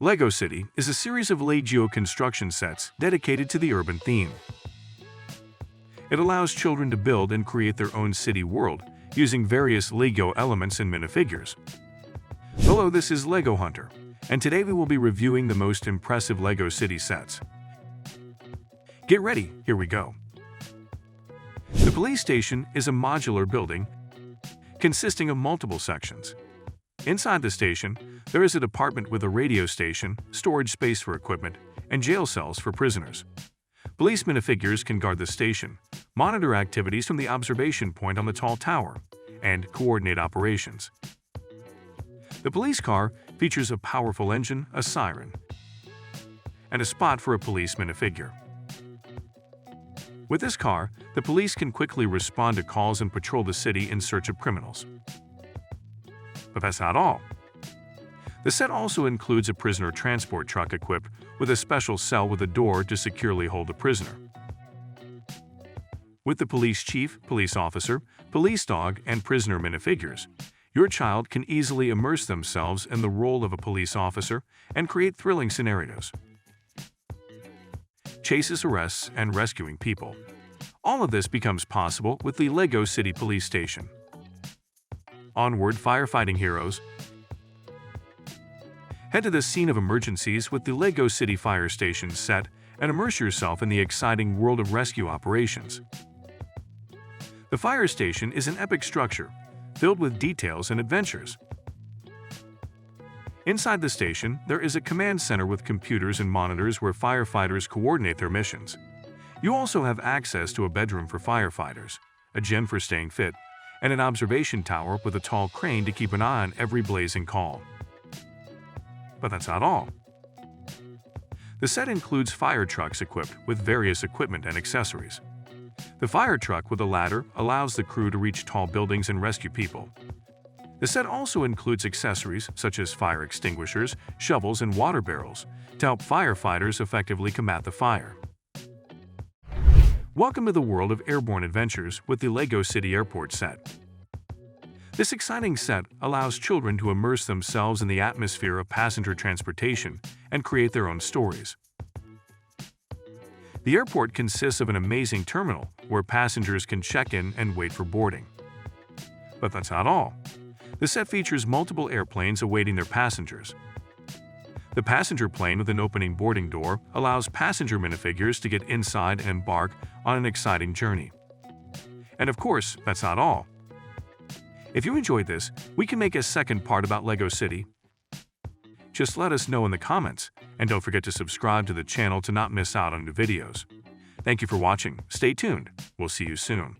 LEGO City is a series of LEGO construction sets dedicated to the urban theme. It allows children to build and create their own city world using various LEGO elements and minifigures. Hello, this is LEGO Hunter, and today we will be reviewing the most impressive LEGO City sets. Get ready, here we go. The police station is a modular building consisting of multiple sections. Inside the station, there is a department with a radio station, storage space for equipment, and jail cells for prisoners. Police minifigures can guard the station, monitor activities from the observation point on the tall tower, and coordinate operations. The police car features a powerful engine, a siren, and a spot for a police minifigure. With this car, the police can quickly respond to calls and patrol the city in search of criminals. But that's not all. The set also includes a prisoner transport truck equipped with a special cell with a door to securely hold a prisoner. With the police chief, police officer, police dog, and prisoner minifigures, your child can easily immerse themselves in the role of a police officer and create thrilling scenarios. Chases, arrests, and rescuing people. All of this becomes possible with the LEGO City Police Station. Onward, firefighting heroes. Head to the scene of emergencies with the LEGO City Fire Station set and immerse yourself in the exciting world of rescue operations. The fire station is an epic structure filled with details and adventures. Inside the station, there is a command center with computers and monitors where firefighters coordinate their missions. You also have access to a bedroom for firefighters, a gym for staying fit, and an observation tower with a tall crane to keep an eye on every blazing call. But that's not all. The set includes fire trucks equipped with various equipment and accessories. The fire truck with a ladder allows the crew to reach tall buildings and rescue people. The set also includes accessories such as fire extinguishers, shovels, and water barrels to help firefighters effectively combat the fire. Welcome to the world of airborne adventures with the LEGO City Airport set. This exciting set allows children to immerse themselves in the atmosphere of passenger transportation and create their own stories. The airport consists of an amazing terminal where passengers can check in and wait for boarding. But that's not all. The set features multiple airplanes awaiting their passengers. The passenger plane with an opening boarding door allows passenger minifigures to get inside and embark on an exciting journey. And of course, that's not all. If you enjoyed this, we can make a second part about LEGO City. Just let us know in the comments, and don't forget to subscribe to the channel to not miss out on new videos. Thank you for watching. Stay tuned. We'll see you soon.